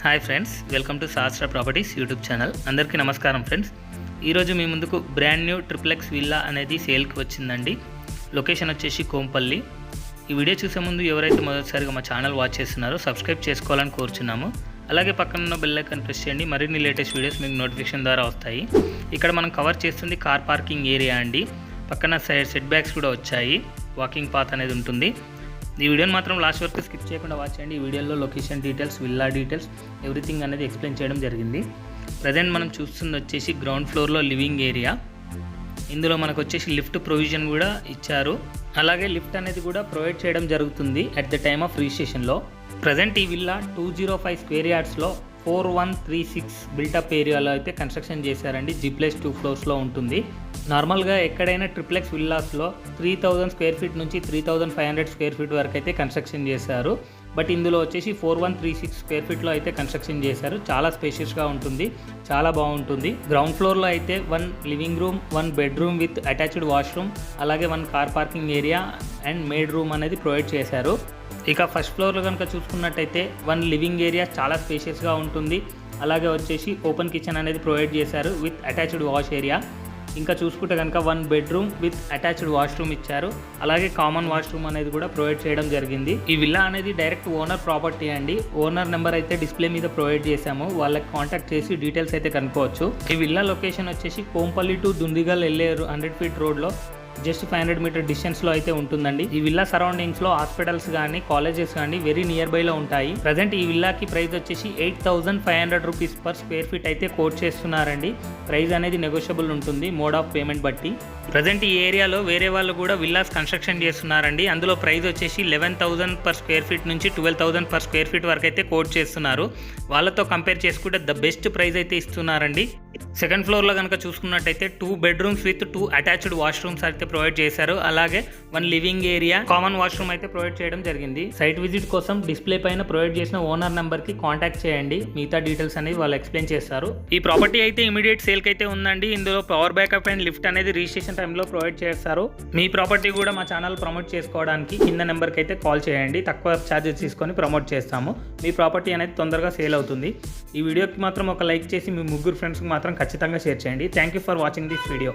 Hi friends, welcome to శాస్త్ర properties YouTube channel. అందరికీ నమస్కారం ఫ్రెండ్స్. ఈరోజు మీ ముందుకు బ్రాండ్ న్యూ ట్రిప్లెక్స్ విల్లా అనేది సేల్కి వచ్చిందండి. లొకేషన్ వచ్చేసి కోంపల్లి. ఈ వీడియో చూసే ముందు ఎవరైతే మొదటిసారిగా మా ఛానల్ వాచ్ చేస్తున్నారో సబ్స్క్రైబ్ చేసుకోవాలని కోరుచున్నాము. అలాగే పక్కన ఉన్న బెల్ ఐకాన్ ప్రెస్ చేయండి, మరిన్ని లేటెస్ట్ వీడియోస్ మీకు నోటిఫికేషన్ ద్వారా వస్తాయి. ఇక్కడ మనం కవర్ చేస్తుంది కార్ పార్కింగ్ ఏరియా అండి. పక్కన సెట్ బ్యాక్స్ కూడా వచ్చాయి, వాకింగ్ పాత్ అనేది ఉంటుంది. ఈ వీడియోని మాత్రం లాస్ట్ వరకు స్కిప్ చేయకుండా వాచ్ చేయండి. ఈ వీడియోలో location details, villa details, everything అనేది ఎక్స్ప్లెయిన్ చేయడం జరిగింది. ప్రజెంట్ మనం చూస్తుంది వచ్చేసి గ్రౌండ్ ఫ్లోర్లో లివింగ్ ఏరియా. ఇందులో మనకు వచ్చేసి లిఫ్ట్ ప్రొవిజన్ కూడా ఇచ్చారు. అలాగే లిఫ్ట్ అనేది కూడా ప్రొవైడ్ చేయడం జరుగుతుంది అట్ ద టైమ్ ఆఫ్ రిజిస్ట్రేషన్లో. ప్రజెంట్ ఈ విల్లా 205 స్క్వేర్ యార్డ్స్లో 4136 బిల్టప్ ఏరియాలో అయితే కన్స్ట్రక్షన్ చేశారండి. G+2 ఫ్లోర్స్లో ఉంటుంది. నార్మల్గా ఎక్కడైనా ట్రిప్లెక్స్ విల్లాస్లో 3000 స్క్వేర్ ఫీట్ నుంచి 3500 స్క్వేర్ ఫీట్ వరకు అయితే కన్స్ట్రక్షన్ చేశారు. బట్ ఇందులో వచ్చేసి 4136 స్క్వేర్ ఫీట్లో అయితే కన్స్ట్రక్షన్ చేశారు. చాలా స్పేషియస్గా ఉంటుంది, చాలా బాగుంటుంది. గ్రౌండ్ ఫ్లోర్లో అయితే 1 living room, 1 bedroom with attached washroom, అలాగే 1 car parking area and made room అనేది ప్రొవైడ్ చేశారు. ఇక ఫస్ట్ ఫ్లోర్లో కనుక చూసుకున్నట్టయితే 1 లివింగ్ ఏరియా చాలా స్పేషియస్గా ఉంటుంది. అలాగే వచ్చేసి ఓపెన్ కిచెన్ అనేది ప్రొవైడ్ చేశారు విత్ అటాచ్డ్ వాష్ ఏరియా. ఇంకా చూసుకుంటే కనుక 1 బెడ్రూమ్ విత్ అటాచ్డ్ వాష్రూమ్ ఇచ్చారు. అలాగే కామన్ వాష్రూమ్ అనేది కూడా ప్రొవైడ్ చేయడం జరిగింది. ఈ విల్లా అనేది డైరెక్ట్ ఓనర్ ప్రాపర్టీ అండి. ఓనర్ నెంబర్ అయితే డిస్ప్లే మీద ప్రొవైడ్ చేశాము, వాళ్ళకి కాంటాక్ట్ చేసి డీటెయిల్స్ అయితే కనుక్కోవచ్చు. ఈ విల్లా లొకేషన్ వచ్చేసి కోంపల్లి టు దుందిగల్ వెళ్ళే 100 ఫీట్ రోడ్లో జస్ట్ 500 మీటర్ డిస్టెన్స్లో అయితే ఉంటుందండి. ఈ విల్లా సరౌండింగ్స్లో హాస్పిటల్స్ కానీ, కాలేజెస్ కానీ వెరీ నియర్ బైలో ఉంటాయి. ప్రజెంట్ ఈ విల్లాకి ప్రైస్ వచ్చేసి 8500 రూపీస్ పర్ స్క్వేర్ ఫీట్ అయితే కోట్ చేస్తున్నారండి. ప్రైస్ అనేది నెగోషియబుల్ ఉంటుంది మోడ్ ఆఫ్ పేమెంట్ బట్టి. ప్రజెంట్ ఈ ఏరియాలో వేరే వాళ్ళు కూడా విల్లాస్ కన్స్ట్రక్షన్ చేస్తున్నారండి. అందులో ప్రైస్ వచ్చేసి 11,000 పర్ స్క్వేర్ ఫీట్ నుంచి 12,000 పర్ స్క్వేర్ ఫీట్ వరకు అయితే కోట్ చేస్తున్నారు. వాళ్ళతో కంపేర్ చేసుకుంటే ద బెస్ట్ ప్రైస్ అయితే ఇస్తున్నారండి. సెకండ్ ఫ్లోర్లో కనుక చూసుకున్నట్టయితే 2 బెడ్రూమ్స్ విత్ 2 అటాచ్డ్ వాష్రూమ్స్ అయితే ప్రొవైడ్ చేశారు. అలాగే 1 లివింగ్ ఏరియా, కామన్ వాష్రూమ్ అయితే ప్రొవైడ్ చేయడం జరిగింది. సైట్ విజిట్ కోసం డిస్ప్లే పైన ప్రొవైడ్ చేసిన ఓనర్ నెంబర్ కి కాంటాక్ట్ చేయండి. మిగతా డీటెయిల్స్ అనేది వాళ్ళు ఎక్స్ప్లెయిన్ చేస్తారు. ఈ ప్రాపర్టీ అయితే ఇమీడియట్ సేల్ కి అయితే ఉందండి. ఇందులో పవర్ బ్యాకప్ అండ్ లిఫ్ట్ అనేది రిజిస్ట్రేషన్ టైంలో ప్రొవైడ్ చేస్తారు. మీ ప్రాపర్టీ కూడా మా ఛానల్ ప్రమోట్ చేసుకోవడానికి కింద నెంబర్కి అయితే కాల్ చేయండి. తక్కువ ఛార్జెస్ తీసుకొని ప్రమోట్ చేస్తాము. మీ ప్రాపర్టీ అనేది తొందరగా సేల్ అవుతుంది. ఈ వీడియోకి మాత్రం ఒక లైక్ చేసి మీ 3 ఫ్రెండ్స్కి మాత్రం ఖచ్చితంగా షేర్ చేయండి. Thank you for watching this video.